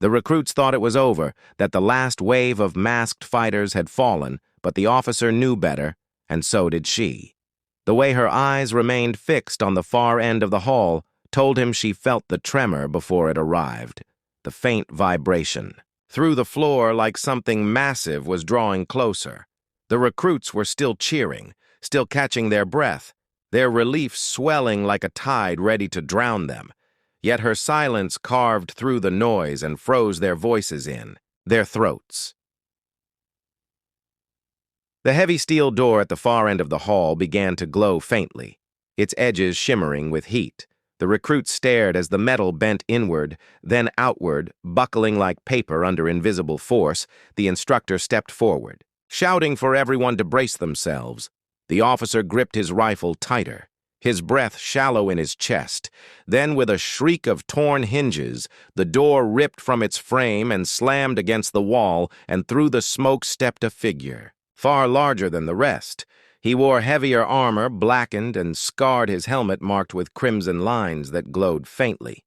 The recruits thought it was over, that the last wave of masked fighters had fallen, but the officer knew better, and so did she. The way her eyes remained fixed on the far end of the hall told him she felt the tremor before it arrived, the faint vibration. Through the floor, like something massive was drawing closer. The recruits were still cheering, still catching their breath, their relief swelling like a tide ready to drown them. Yet her silence carved through the noise and froze their voices in, their throats. The heavy steel door at the far end of the hall began to glow faintly, its edges shimmering with heat. The recruits stared as the metal bent inward, then outward, buckling like paper under invisible force. The instructor stepped forward, shouting for everyone to brace themselves. The officer gripped his rifle tighter, his breath shallow in his chest. Then, with a shriek of torn hinges, the door ripped from its frame and slammed against the wall, and through the smoke stepped a figure, far larger than the rest. He wore heavier armor, blackened, and scarred, his helmet marked with crimson lines that glowed faintly.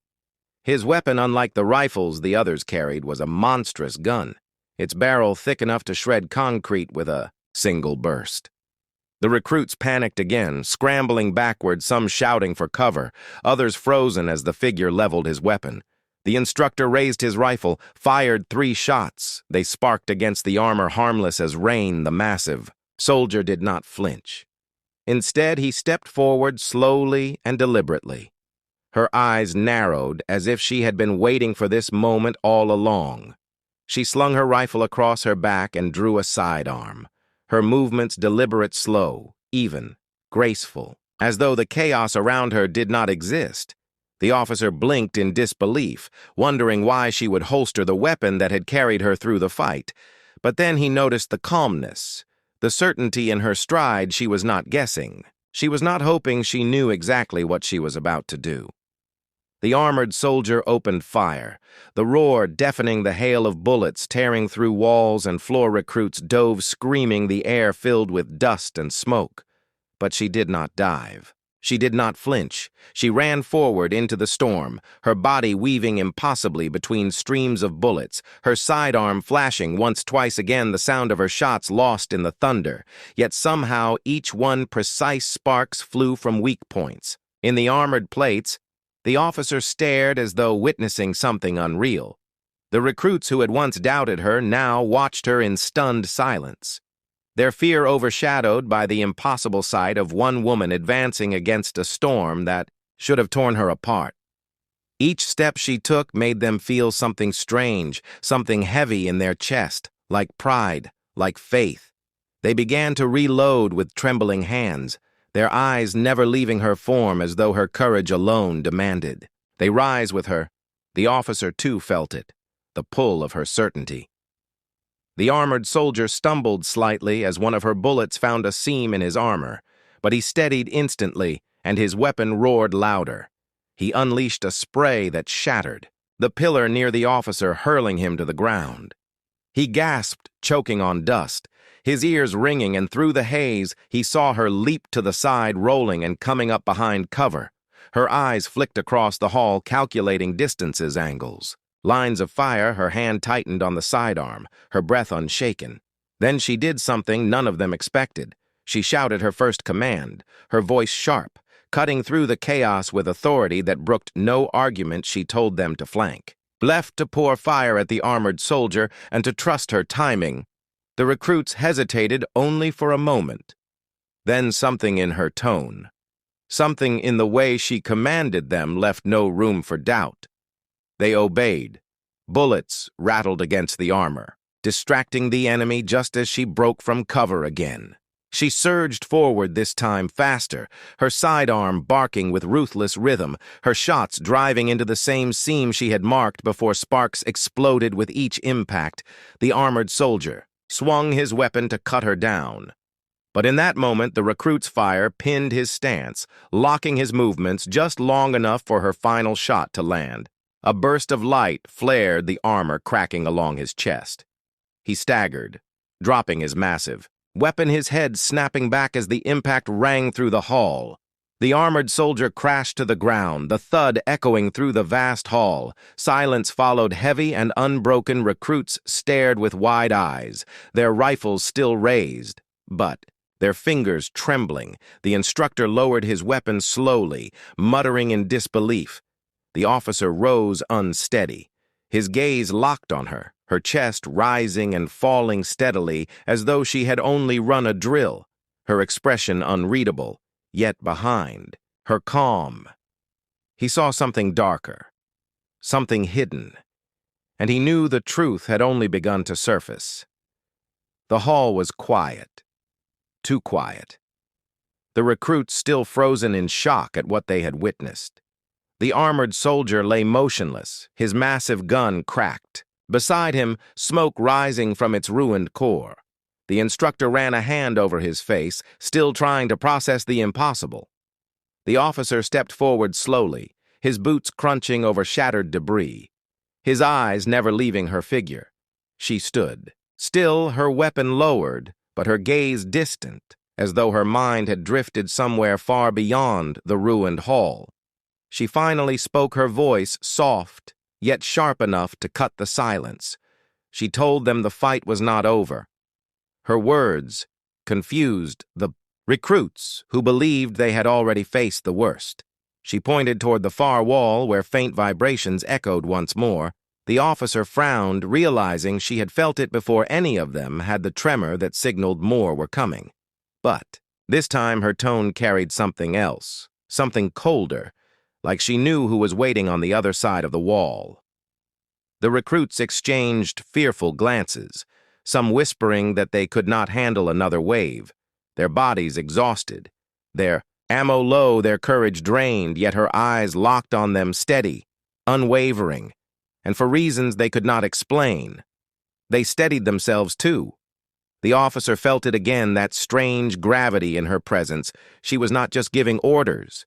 His weapon, unlike the rifles the others carried, was a monstrous gun, its barrel thick enough to shred concrete with a single burst. The recruits panicked again, scrambling backward, some shouting for cover, others frozen as the figure leveled his weapon. The instructor raised his rifle, fired 3 shots. They sparked against the armor, harmless as rain. The massive soldier did not flinch. Instead, he stepped forward slowly and deliberately. Her eyes narrowed as if she had been waiting for this moment all along. She slung her rifle across her back and drew a sidearm. Her movements deliberate, slow, even, graceful, as though the chaos around her did not exist. The officer blinked in disbelief, wondering why she would holster the weapon that had carried her through the fight. But then he noticed the calmness, the certainty in her stride. She was not guessing. She was not hoping. She knew exactly what she was about to do. The armored soldier opened fire, the roar deafening the hail of bullets tearing through walls, and floor recruits dove screaming, the air filled with dust and smoke. But she did not dive. She did not flinch. She ran forward into the storm, her body weaving impossibly between streams of bullets, her sidearm flashing once, twice again, the sound of her shots lost in the thunder. Yet somehow each one precise sparks flew from weak points. In the armored plates, the officer stared as though witnessing something unreal. The recruits who had once doubted her now watched her in stunned silence, their fear overshadowed by the impossible sight of one woman advancing against a storm that should have torn her apart. Each step she took made them feel something strange, something heavy in their chest, like pride, like faith. They began to reload with trembling hands, their eyes never leaving her form, as though her courage alone demanded. They rise with her. The officer, too, felt it, the pull of her certainty. The armored soldier stumbled slightly as one of her bullets found a seam in his armor, but he steadied instantly, and his weapon roared louder. He unleashed a spray that shattered, the pillar near the officer hurling him to the ground. He gasped, choking on dust, his ears ringing, and through the haze he saw her leap to the side, rolling and coming up behind cover. Her eyes flicked across the hall, calculating distances, angles. Lines of fire. Her hand tightened on the sidearm, her breath unshaken. Then she did something none of them expected. She shouted her first command, her voice sharp, cutting through the chaos with authority that brooked no argument. She told them to flank, left to pour fire at the armored soldier and to trust her timing. The recruits hesitated only for a moment. Then something in her tone, something in the way she commanded them, left no room for doubt. They obeyed. Bullets rattled against the armor, distracting the enemy just as she broke from cover again. She surged forward, this time faster, her sidearm barking with ruthless rhythm, her shots driving into the same seam she had marked before sparks exploded with each impact. The armored soldier swung his weapon to cut her down. But in that moment, the recruit's fire pinned his stance, locking his movements just long enough for her final shot to land. A burst of light flared, the armor cracking along his chest. He staggered, dropping his massive weapon, his head snapping back as the impact rang through the hall. The armored soldier crashed to the ground, the thud echoing through the vast hall. Silence followed. Heavy and unbroken. Recruits stared with wide eyes, their rifles still raised, but their fingers trembling. The instructor lowered his weapon slowly, muttering in disbelief. The officer rose unsteady. His gaze locked on her, her chest rising and falling steadily as though she had only run a drill, her expression unreadable. Yet behind, her calm, he saw something darker, something hidden, and he knew the truth had only begun to surface. The hall was quiet, too quiet. The recruits still frozen in shock at what they had witnessed. The armored soldier lay motionless, his massive gun cracked. Beside him, smoke rising from its ruined core. The instructor ran a hand over his face, still trying to process the impossible. The officer stepped forward slowly, his boots crunching over shattered debris, his eyes never leaving her figure. She stood, still, her weapon lowered, but her gaze distant, as though her mind had drifted somewhere far beyond the ruined hall. She finally spoke, her voice soft, yet sharp enough to cut the silence. She told them the fight was not over. Her words confused the recruits who believed they had already faced the worst. She pointed toward the far wall where faint vibrations echoed once more. The officer frowned, realizing she had felt it before any of them had the tremor that signaled more were coming. But this time her tone carried something else, something colder, like she knew who was waiting on the other side of the wall. The recruits exchanged fearful glances, some whispering that they could not handle another wave, their bodies exhausted, their ammo low, their courage drained, yet her eyes locked on them steady, unwavering, and for reasons they could not explain. They steadied themselves too. The officer felt it again, that strange gravity in her presence. She was not just giving orders.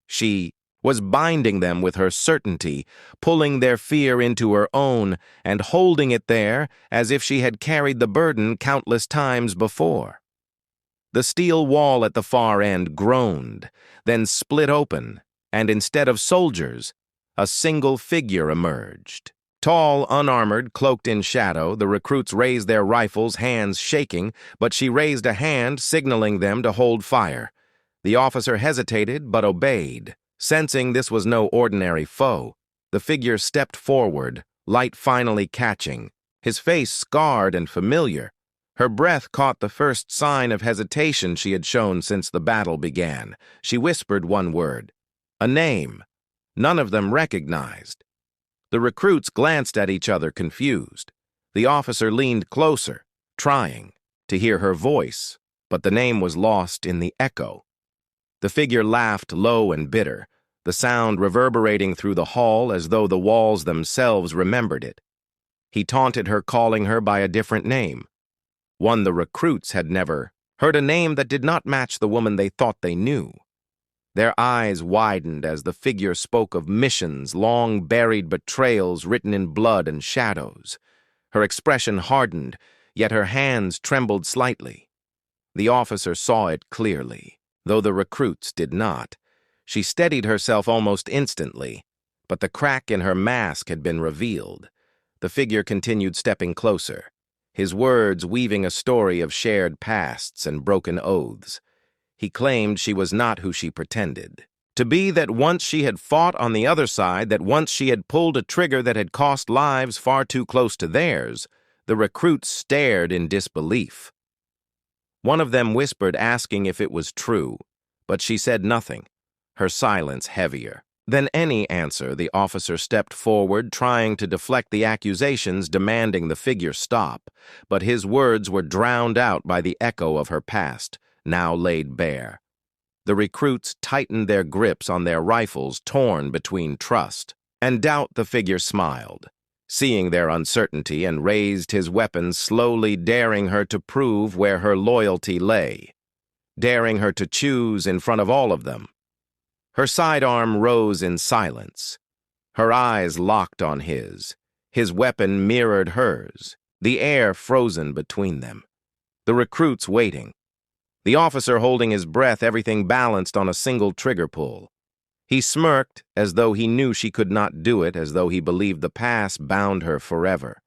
She was binding them with her certainty, pulling their fear into her own and holding it there as if she had carried the burden countless times before. The steel wall at the far end groaned, then split open, and instead of soldiers, a single figure emerged. Tall, unarmored, cloaked in shadow, the recruits raised their rifles, hands shaking, but she raised a hand, signaling them to hold fire. The officer hesitated, but obeyed. Sensing this was no ordinary foe, the figure stepped forward, light finally catching, his face scarred and familiar. Her breath caught the first sign of hesitation she had shown since the battle began. She whispered one word, a name, none of them recognized. The recruits glanced at each other, confused. The officer leaned closer, trying to hear her voice, but the name was lost in the echo. The figure laughed low and bitter, the sound reverberating through the hall as though the walls themselves remembered it. He taunted her, calling her by a different name, one the recruits had never heard, a name that did not match the woman they thought they knew. Their eyes widened as the figure spoke of missions, long-buried betrayals written in blood and shadows. Her expression hardened, yet her hands trembled slightly. The officer saw it clearly, though the recruits did not. She steadied herself almost instantly, but the crack in her mask had been revealed. The figure continued stepping closer, his words weaving a story of shared pasts and broken oaths. He claimed she was not who she pretended to be, that once she had fought on the other side, that once she had pulled a trigger that had cost lives far too close to theirs. The recruits stared in disbelief. One of them whispered, asking if it was true, but she said nothing, her silence heavier than any answer. The officer stepped forward, trying to deflect the accusations, demanding the figure stop, but his words were drowned out by the echo of her past, now laid bare. The recruits tightened their grips on their rifles, torn between trust and doubt. The figure smiled, seeing their uncertainty, and raised his weapon slowly, daring her to prove where her loyalty lay, daring her to choose in front of all of them. Her sidearm rose in silence, her eyes locked on his weapon mirrored hers, the air frozen between them. The recruits waiting, The officer holding his breath, everything balanced on a single trigger pull. He smirked as though he knew she could not do it, as though he believed the past bound her forever.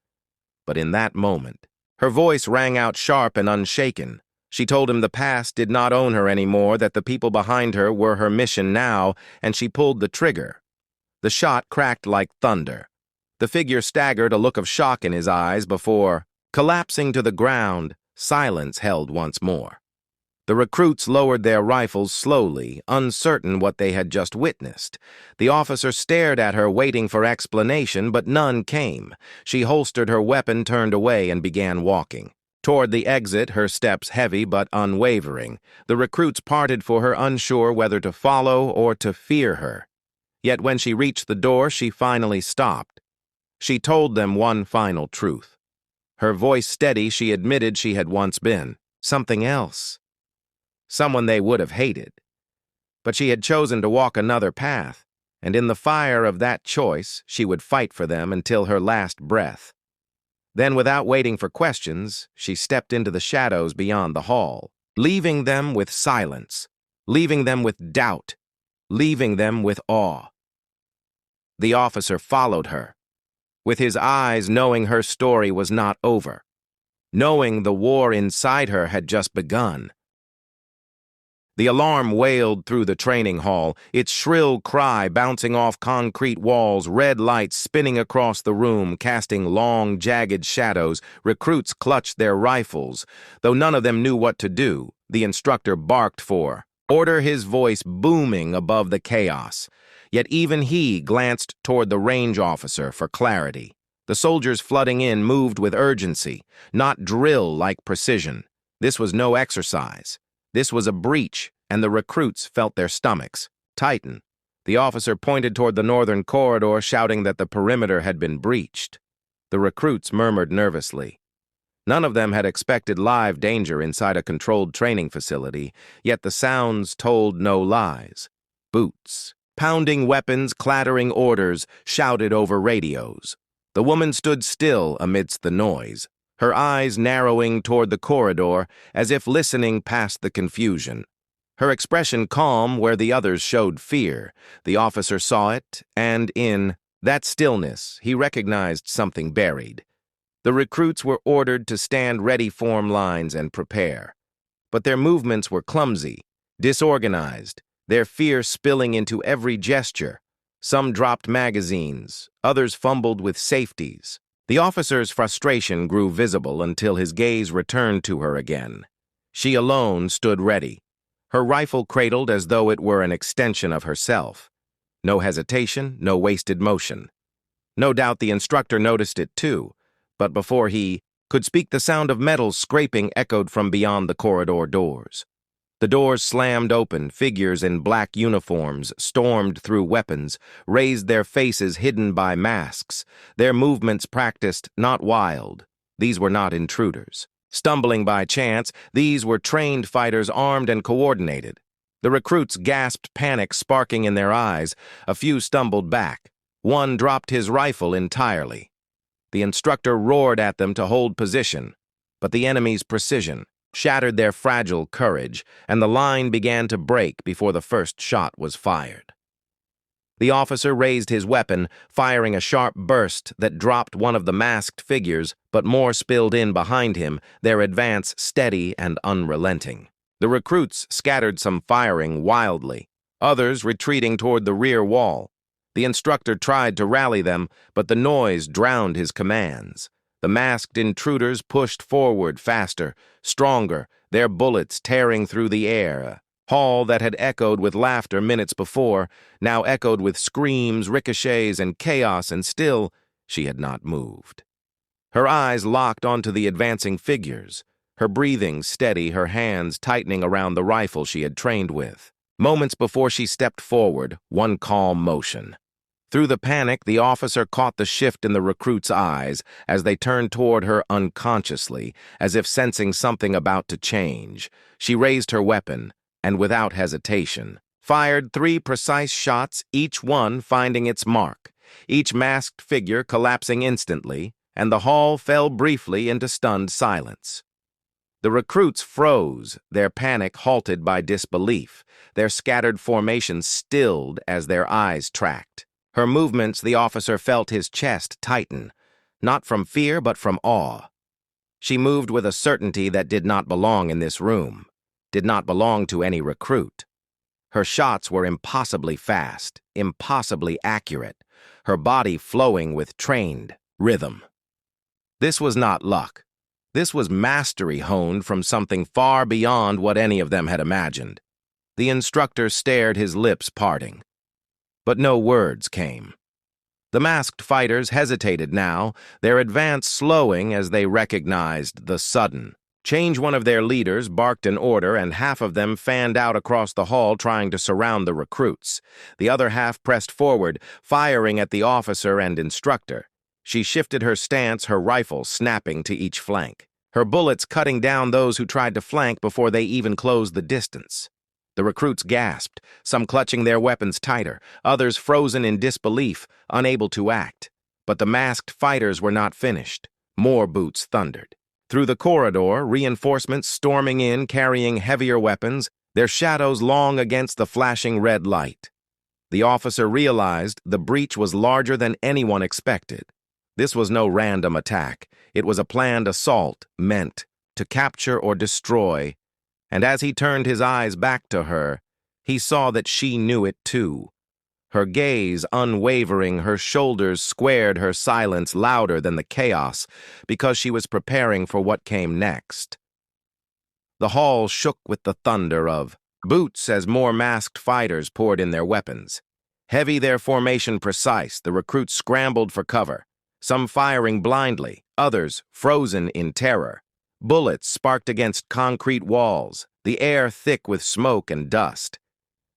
But in that moment, her voice rang out sharp and unshaken. She told him the past did not own her anymore, that the people behind her were her mission now, and she pulled the trigger. The shot cracked like thunder. The figure staggered, a look of shock in his eyes, before, collapsing to the ground, silence held once more. The recruits lowered their rifles slowly, uncertain what they had just witnessed. The officer stared at her, waiting for explanation, but none came. She holstered her weapon, turned away, and began walking. Toward the exit, her steps heavy but unwavering. The recruits parted for her, unsure whether to follow or to fear her. Yet when she reached the door, she finally stopped. She told them one final truth. Her voice steady, she admitted she had once been something else. Someone they would have hated. But she had chosen to walk another path, and in the fire of that choice, she would fight for them until her last breath. Then, without waiting for questions, she stepped into the shadows beyond the hall, leaving them with silence, leaving them with doubt, leaving them with awe. The officer followed her, with his eyes knowing her story was not over, knowing the war inside her had just begun. The alarm wailed through the training hall, its shrill cry bouncing off concrete walls, red lights spinning across the room, casting long, jagged shadows. Recruits clutched their rifles. Though none of them knew what to do, the instructor barked for order, his voice booming above the chaos. Yet even he glanced toward the range officer for clarity. The soldiers flooding in moved with urgency, not drill-like precision. This was no exercise. This was a breach, and the recruits felt their stomachs tighten. The officer pointed toward the northern corridor, shouting that the perimeter had been breached. The recruits murmured nervously. None of them had expected live danger inside a controlled training facility, yet the sounds told no lies. Boots, pounding weapons, clattering orders, shouted over radios. The woman stood still amidst the noise, her eyes narrowing toward the corridor, as if listening past the confusion. Her expression calm where the others showed fear. The officer saw it, and in that stillness, he recognized something buried. The recruits were ordered to stand ready, form lines, and prepare. But their movements were clumsy, disorganized, their fear spilling into every gesture. Some dropped magazines, others fumbled with safeties. The officer's frustration grew visible until his gaze returned to her again. She alone stood ready, her rifle cradled as though it were an extension of herself. No hesitation, no wasted motion. No doubt the instructor noticed it too, but before he could speak, the sound of metal scraping echoed from beyond the corridor doors. The doors slammed open, figures in black uniforms stormed through weapons, raised their faces hidden by masks, their movements practiced, not wild. These were not intruders. Stumbling by chance, these were trained fighters, armed and coordinated. The recruits gasped, panic sparking in their eyes. A few stumbled back. One dropped his rifle entirely. The instructor roared at them to hold position, but the enemy's precision shattered their fragile courage, and the line began to break before the first shot was fired. The officer raised his weapon, firing a sharp burst that dropped one of the masked figures, but more spilled in behind him, their advance steady and unrelenting. The recruits scattered, some firing wildly, others retreating toward the rear wall. The instructor tried to rally them, but the noise drowned his commands. The masked intruders pushed forward faster, stronger, their bullets tearing through the air. A hall that had echoed with laughter minutes before now echoed with screams, ricochets, and chaos, and still she had not moved. Her eyes locked onto the advancing figures, her breathing steady, her hands tightening around the rifle she had trained with. Moments before she stepped forward, one calm motion. Through the panic, the officer caught the shift in the recruits' eyes as they turned toward her unconsciously, as if sensing something about to change. She raised her weapon, and without hesitation, fired 3 precise shots, each one finding its mark, each masked figure collapsing instantly, and the hall fell briefly into stunned silence. The recruits froze, their panic halted by disbelief, their scattered formations stilled as their eyes tracked. Her movements, the officer felt his chest tighten, not from fear but from awe. She moved with a certainty that did not belong in this room, did not belong to any recruit. Her shots were impossibly fast, impossibly accurate, her body flowing with trained rhythm. This was not luck. This was mastery honed from something far beyond what any of them had imagined. The instructor stared, his lips parting. But no words came. The masked fighters hesitated now, their advance slowing as they recognized the sudden change. One of their leaders barked an order, and half of them fanned out across the hall trying to surround the recruits. The other half pressed forward, firing at the officer and instructor. She shifted her stance, her rifle snapping to each flank, her bullets cutting down those who tried to flank before they even closed the distance. The recruits gasped, some clutching their weapons tighter, others frozen in disbelief, unable to act. But the masked fighters were not finished. More boots thundered. Through the corridor, reinforcements storming in, carrying heavier weapons, their shadows long against the flashing red light. The officer realized the breach was larger than anyone expected. This was no random attack. It was a planned assault meant to capture or destroy. And as he turned his eyes back to her, he saw that she knew it too. Her gaze unwavering, her shoulders squared, her silence louder than the chaos, because she was preparing for what came next. The hall shook with the thunder of boots as more masked fighters poured in their weapons. Heavy, their formation precise, the recruits scrambled for cover, some firing blindly, others frozen in terror. Bullets sparked against concrete walls, the air thick with smoke and dust.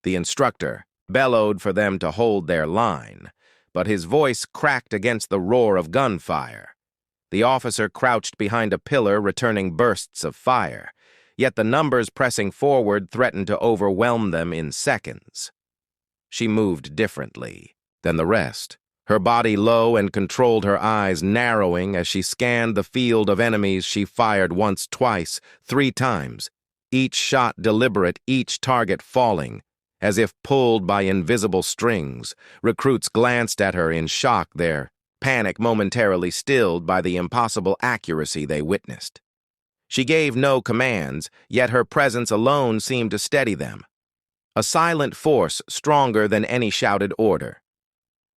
The instructor bellowed for them to hold their line, but his voice cracked against the roar of gunfire. The officer crouched behind a pillar, returning bursts of fire, yet the numbers pressing forward threatened to overwhelm them in seconds. She moved differently than the rest. Her body low and controlled, her eyes narrowing as she scanned the field of enemies. She fired once, twice, 3 times, each shot deliberate, each target falling, as if pulled by invisible strings. Recruits glanced at her in shock, their panic momentarily stilled by the impossible accuracy they witnessed. She gave no commands, yet her presence alone seemed to steady them. A silent force stronger than any shouted order.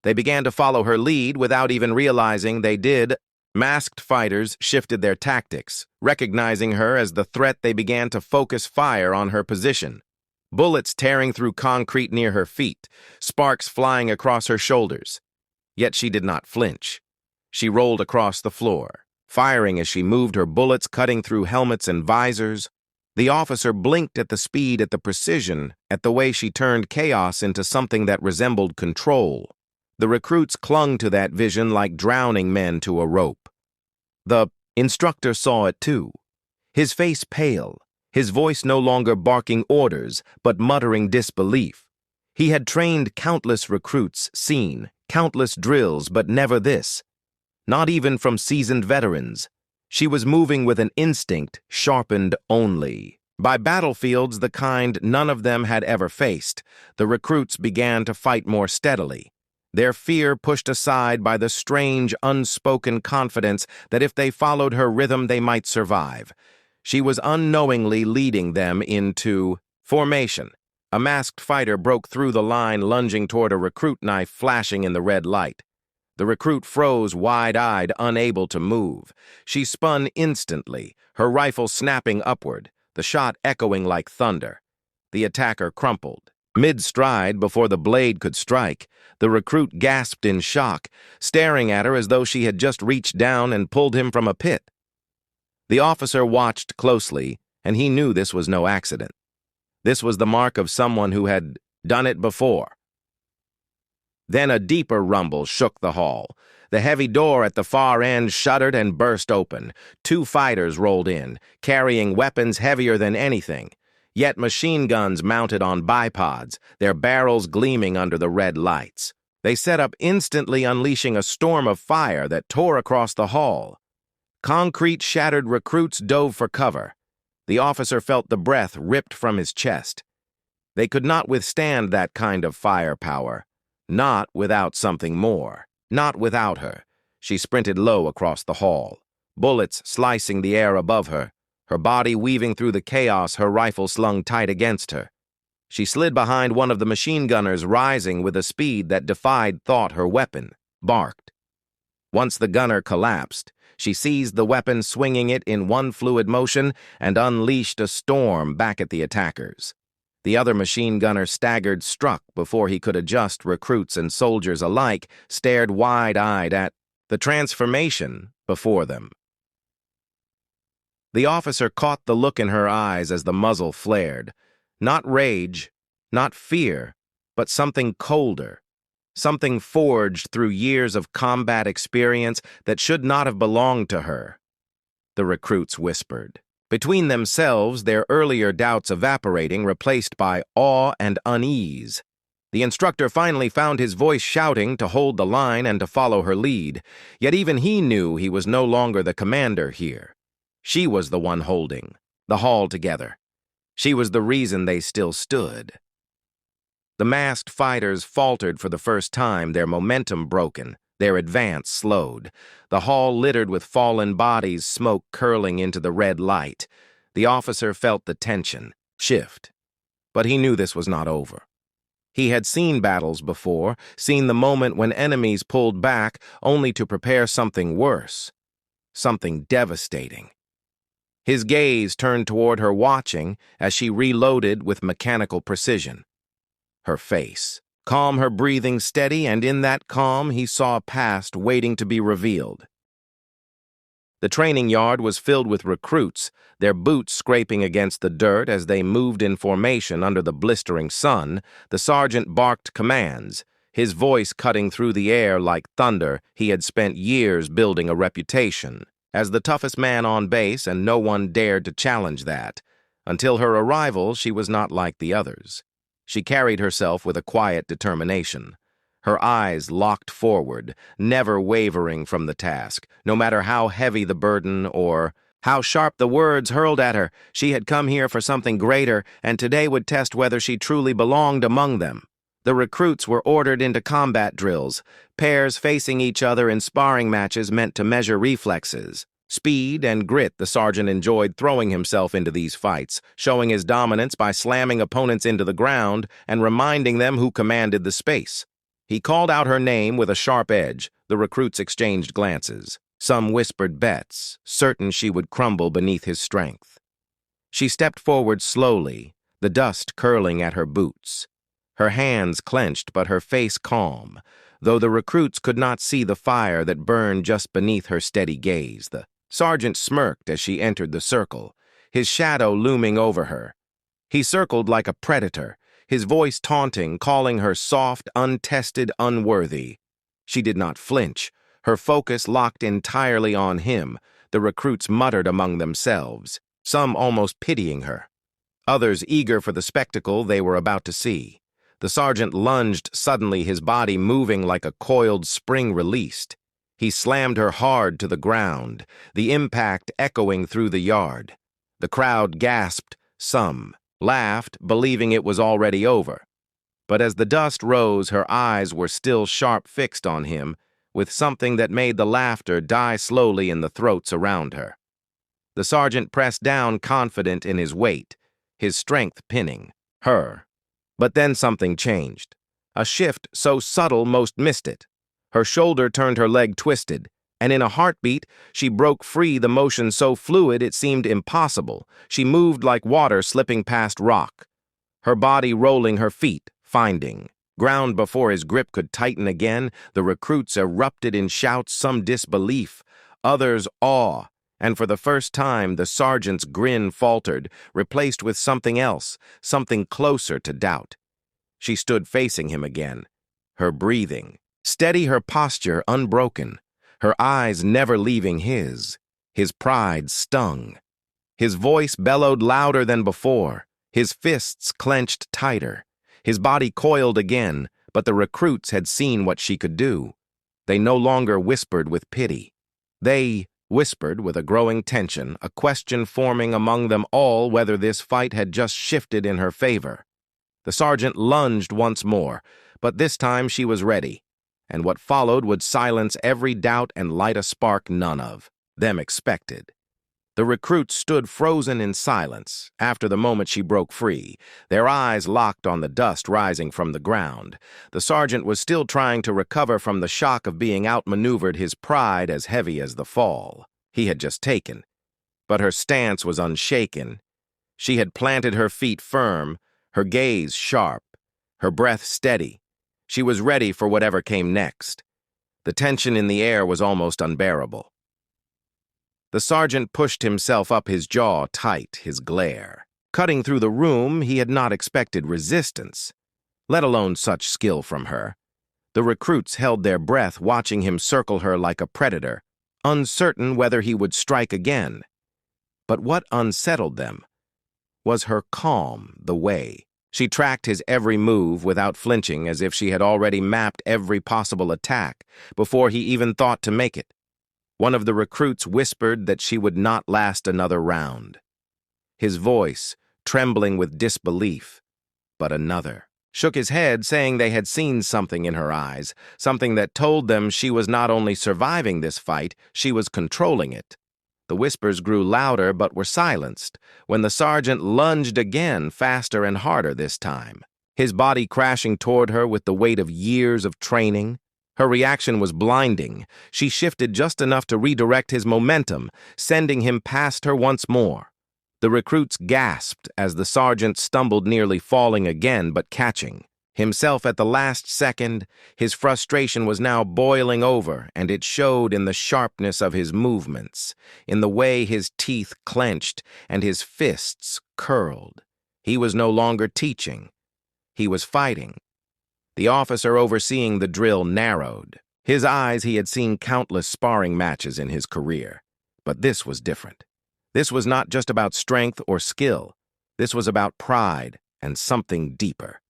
They began to follow her lead without even realizing they did. Masked fighters shifted their tactics. Recognizing her as the threat, they began to focus fire on her position. Bullets tearing through concrete near her feet, sparks flying across her shoulders. Yet she did not flinch. She rolled across the floor, firing as she moved, her bullets cutting through helmets and visors. The officer blinked at the speed, at the precision, at the way she turned chaos into something that resembled control. The recruits clung to that vision like drowning men to a rope. The instructor saw it too, his face pale, his voice no longer barking orders, but muttering disbelief. He had trained countless recruits, seen countless drills, but never this. Not even from seasoned veterans. She was moving with an instinct sharpened only by battlefields, the kind none of them had ever faced. The recruits began to fight more steadily, their fear pushed aside by the strange, unspoken confidence that if they followed her rhythm, they might survive. She was unknowingly leading them into formation. A masked fighter broke through the line, lunging toward a recruit, knife flashing in the red light. The recruit froze, wide-eyed, unable to move. She spun instantly, her rifle snapping upward, the shot echoing like thunder. The attacker crumpled. Mid-stride, before the blade could strike, the recruit gasped in shock, staring at her as though she had just reached down and pulled him from a pit. The officer watched closely, and he knew this was no accident. This was the mark of someone who had done it before. Then a deeper rumble shook the hall. The heavy door at the far end shuddered and burst open. 2 fighters rolled in, carrying weapons heavier than anything, yet machine guns mounted on bipods, their barrels gleaming under the red lights. They set up instantly, unleashing a storm of fire that tore across the hall. Concrete-shattered recruits dove for cover. The officer felt the breath ripped from his chest. They could not withstand that kind of firepower. Not without something more. Not without her. She sprinted low across the hall, bullets slicing the air above her, her body weaving through the chaos, her rifle slung tight against her. She slid behind one of the machine gunners, rising with a speed that defied thought. Her weapon barked. Once the gunner collapsed, she seized the weapon, swinging it in one fluid motion, and unleashed a storm back at the attackers. The other machine gunner staggered, struck before he could adjust. Recruits and soldiers alike stared wide-eyed at the transformation before them. The officer caught the look in her eyes as the muzzle flared. Not rage, not fear, but something colder. Something forged through years of combat experience that should not have belonged to her. The recruits whispered. Between themselves, their earlier doubts evaporating, replaced by awe and unease. The instructor finally found his voice, shouting to hold the line and to follow her lead. Yet even he knew he was no longer the commander here. She was the one holding the hall together. She was the reason they still stood. The masked fighters faltered for the first time, their momentum broken, their advance slowed. The hall littered with fallen bodies, smoke curling into the red light. The officer felt the tension shift, but he knew this was not over. He had seen battles before, seen the moment when enemies pulled back only to prepare something worse, something devastating. His gaze turned toward her, watching as she reloaded with mechanical precision. Her face, calm, her breathing steady, and in that calm he saw a past waiting to be revealed. The training yard was filled with recruits, their boots scraping against the dirt as they moved in formation under the blistering sun. The sergeant barked commands, his voice cutting through the air like thunder. He had spent years building a reputation as the toughest man on base, and no one dared to challenge that. Until her arrival, she was not like the others. She carried herself with a quiet determination, her eyes locked forward, never wavering from the task, no matter how heavy the burden or how sharp the words hurled at her. She had come here for something greater, and today would test whether she truly belonged among them. The recruits were ordered into combat drills, pairs facing each other in sparring matches meant to measure reflexes. Speed and grit. The sergeant enjoyed throwing himself into these fights, showing his dominance by slamming opponents into the ground and reminding them who commanded the space. He called out her name with a sharp edge. The recruits exchanged glances. Some whispered bets, certain she would crumble beneath his strength. She stepped forward slowly, the dust curling at her boots. Her hands clenched, but her face calm, though the recruits could not see the fire that burned just beneath her steady gaze. The sergeant smirked as she entered the circle, his shadow looming over her. He circled like a predator, his voice taunting, calling her soft, untested, unworthy. She did not flinch, her focus locked entirely on him. The recruits muttered among themselves, some almost pitying her, others eager for the spectacle they were about to see. The sergeant lunged suddenly, his body moving like a coiled spring released. He slammed her hard to the ground, the impact echoing through the yard. The crowd gasped, some laughed, believing it was already over. But as the dust rose, her eyes were still sharp, fixed on him, with something that made the laughter die slowly in the throats around her. The sergeant pressed down, confident in his weight, his strength pinning her. But then something changed, a shift so subtle most missed it. Her shoulder turned, her leg twisted, and in a heartbeat, she broke free, the motion so fluid it seemed impossible. She moved like water slipping past rock, her body rolling, her feet finding ground before his grip could tighten again. The recruits erupted in shouts, some disbelief, others awe, and for the first time the sergeant's grin faltered, replaced with something else, something closer to doubt. She stood facing him again, her breathing steady, her posture unbroken, her eyes never leaving his. His pride stung. His voice bellowed louder than before, his fists clenched tighter. His body coiled again, but the recruits had seen what she could do. They no longer whispered with pity. They whispered with a growing tension, a question forming among them all whether this fight had just shifted in her favor. The sergeant lunged once more, but this time she was ready, and what followed would silence every doubt and light a spark none of them expected. The recruits stood frozen in silence after the moment she broke free, their eyes locked on the dust rising from the ground. The sergeant was still trying to recover from the shock of being outmaneuvered, his pride as heavy as the fall he had just taken. But her stance was unshaken. She had planted her feet firm, her gaze sharp, her breath steady. She was ready for whatever came next. The tension in the air was almost unbearable. The sergeant pushed himself up, his jaw tight, his glare. Cutting through the room, he had not expected resistance, let alone such skill from her. The recruits held their breath, watching him circle her like a predator, uncertain whether he would strike again. But what unsettled them was her calm, the way she tracked his every move without flinching, as if she had already mapped every possible attack before he even thought to make it. One of the recruits whispered that she would not last another round, his voice trembling with disbelief. But another shook his head, saying they had seen something in her eyes, something that told them she was not only surviving this fight, she was controlling it. The whispers grew louder but were silenced when the sergeant lunged again, faster and harder this time, his body crashing toward her with the weight of years of training. Her reaction was blinding. She shifted just enough to redirect his momentum, sending him past her once more. The recruits gasped as the sergeant stumbled, nearly falling again, but catching himself at the last second. His frustration was now boiling over, and it showed in the sharpness of his movements, in the way his teeth clenched and his fists curled. He was no longer teaching. He was fighting. The officer overseeing the drill narrowed. His eyes, he had seen countless sparring matches in his career. But this was different. This was not just about strength or skill. This was about pride and something deeper.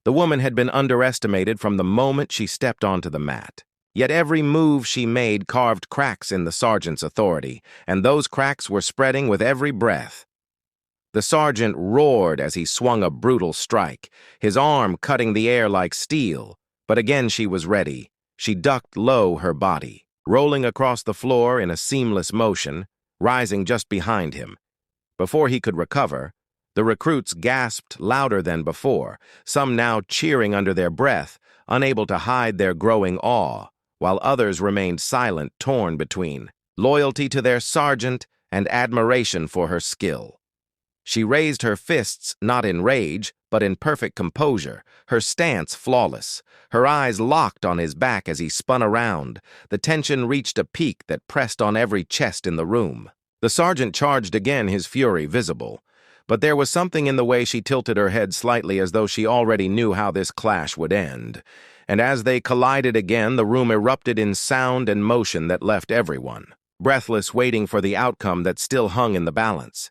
The woman had been underestimated from the moment she stepped onto the mat. Yet every move she made carved cracks in the sergeant's authority, and those cracks were spreading with every breath. The sergeant roared as he swung a brutal strike, his arm cutting the air like steel. But again she was ready. She ducked low her body, rolling across the floor in a seamless motion, rising just behind him. Before he could recover, the recruits gasped louder than before, some now cheering under their breath, unable to hide their growing awe, while others remained silent, torn between loyalty to their sergeant and admiration for her skill. She raised her fists not in rage, but in perfect composure, her stance flawless, her eyes locked on his back as he spun around. The tension reached a peak that pressed on every chest in the room. The sergeant charged again, his fury visible. But there was something in the way she tilted her head slightly, as though she already knew how this clash would end. And as they collided again, the room erupted in sound and motion that left everyone breathless, waiting for the outcome that still hung in the balance.